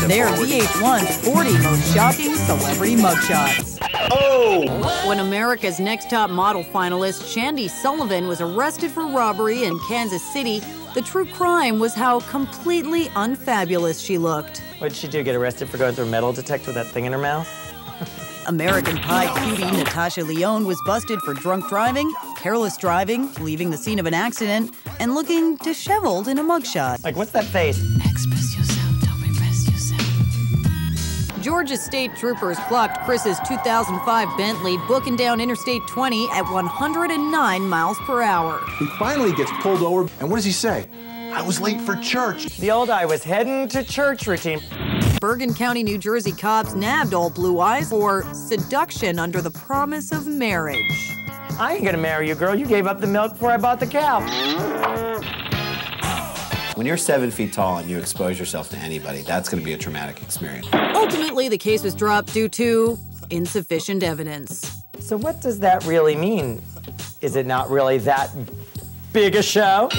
They're VH1's 40 most shocking celebrity mugshots. Oh! When America's Next Top Model finalist Shandy Sullivan was arrested for robbery in Kansas City, the true crime was how completely unfabulous she looked. What did she do, get arrested for going through a metal detector with that thing in her mouth? American Pie cutie Natasha Lyonne was busted for drunk driving, careless driving, leaving the scene of an accident, and looking disheveled in a mugshot. Like, what's that face? Express yourself, don't repress yourself. Georgia State Troopers clocked Chris's 2005 Bentley booking down Interstate 20 at 109 miles per hour. He finally gets pulled over, and what does he say? I was late for church. The old I was heading to church routine. Bergen County, New Jersey cops nabbed old Blue Eyes for seduction under the promise of marriage. I ain't gonna marry you, girl. You gave up the milk before I bought the cow. When you're 7 feet tall and you expose yourself to anybody, that's gonna be a traumatic experience. Ultimately, the case was dropped due to insufficient evidence. So what does that really mean? Is it not really that big a show?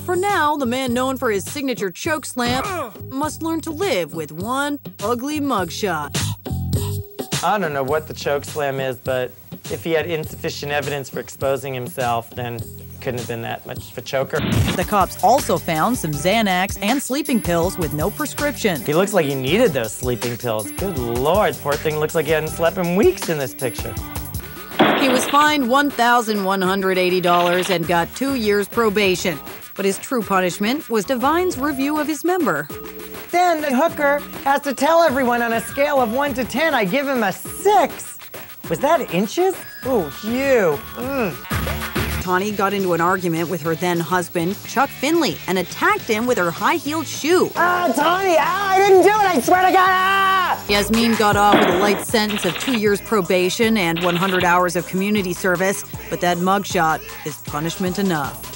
For now, the man known for his signature choke slam must learn to live with one ugly mugshot. I don't know what the choke slam is, but if he had insufficient evidence for exposing himself, then it couldn't have been that much of a choker. The cops also found some Xanax and sleeping pills with no prescription. He looks like he needed those sleeping pills. Good Lord, poor thing looks like he hadn't slept in weeks in this picture. He was fined $1,180 and got 2 years probation. But his true punishment was Divine's review of his member. Then the hooker has to tell everyone on a scale of 1 to 10, I give him a 6. Was that inches? Ooh, Hugh. Tawny got into an argument with her then husband, Chuck Finley, and attacked him with her high-heeled shoe. Ah, Tawny, I didn't do it, I swear to God, ah! Yasmin got off with a light sentence of 2 years probation and 100 hours of community service, but that mugshot is punishment enough.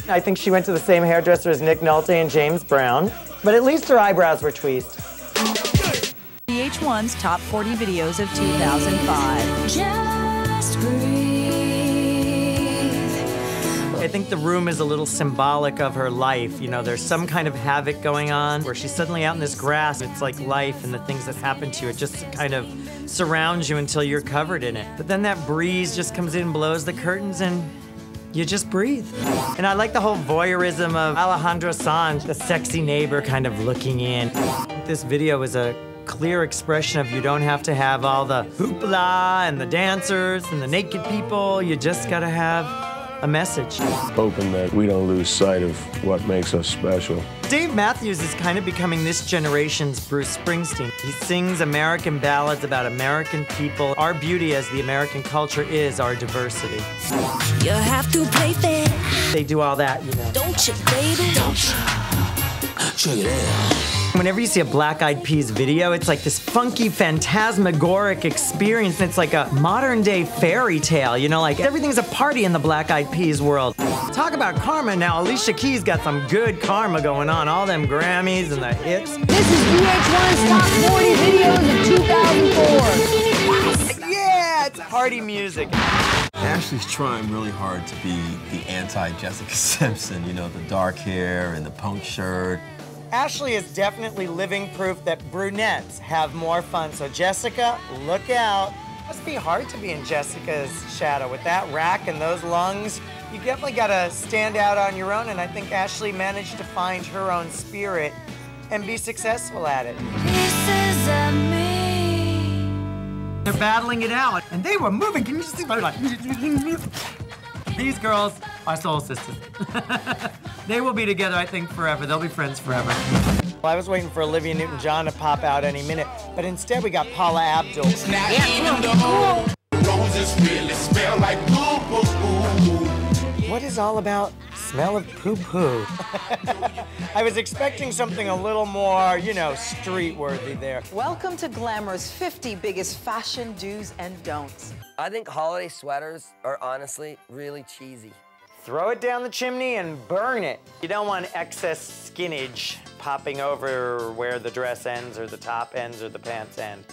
I think she went to the same hairdresser as Nick Nolte and James Brown, but at least her eyebrows were tweezed. VH1's Top 40 Videos of 2005. Just breathe. I think the room is a little symbolic of her life. You know, there's some kind of havoc going on where she's suddenly out in this grass. It's like life and the things that happen to you. It just kind of surrounds you until you're covered in it. But then that breeze just comes in, blows the curtains, and you just breathe. And I like the whole voyeurism of Alejandro Sanz, the sexy neighbor kind of looking in. This video is a clear expression of you don't have to have all the hoopla and the dancers and the naked people. You just gotta have a message. Hoping that we don't lose sight of what makes us special. Dave Matthews is kind of becoming this generation's Bruce Springsteen. He sings American ballads about American people. Our beauty as the American culture is our diversity. You have to play fair. They do all that, you know. Don't you, baby? Don't you? Check it out. Whenever you see a Black Eyed Peas video, it's like this funky, phantasmagoric experience. And it's like a modern-day fairy tale, you know, like everything's a party in the Black Eyed Peas world. Talk about karma now. Alicia Keys got some good karma going on. All them Grammys and the hits. This is VH1's Top 40 Videos of 2004. Yeah, it's party music. Ashley's trying really hard to be the anti-Jessica Simpson, you know, the dark hair and the punk shirt. Ashley is definitely living proof that brunettes have more fun. So Jessica, look out. Must be hard to be in Jessica's shadow with that rack and those lungs. You definitely gotta stand out on your own, and I think Ashley managed to find her own spirit and be successful at it. Pieces of me. They're battling it out, and they were moving. Can you see? These girls are soul sisters. They will be together, I think, forever. They'll be friends forever. Well, I was waiting for Olivia Newton-John to pop out any minute, but instead we got Paula Abdul. Roses really smell like poo-poo. What is all about smell of poo-poo? I was expecting something a little more, you know, street-worthy there. Welcome to Glamour's 50 biggest fashion do's and don'ts. I think holiday sweaters are honestly really cheesy. Throw it down the chimney and burn it. You don't want excess skinnage popping over where the dress ends or the top ends or the pants end.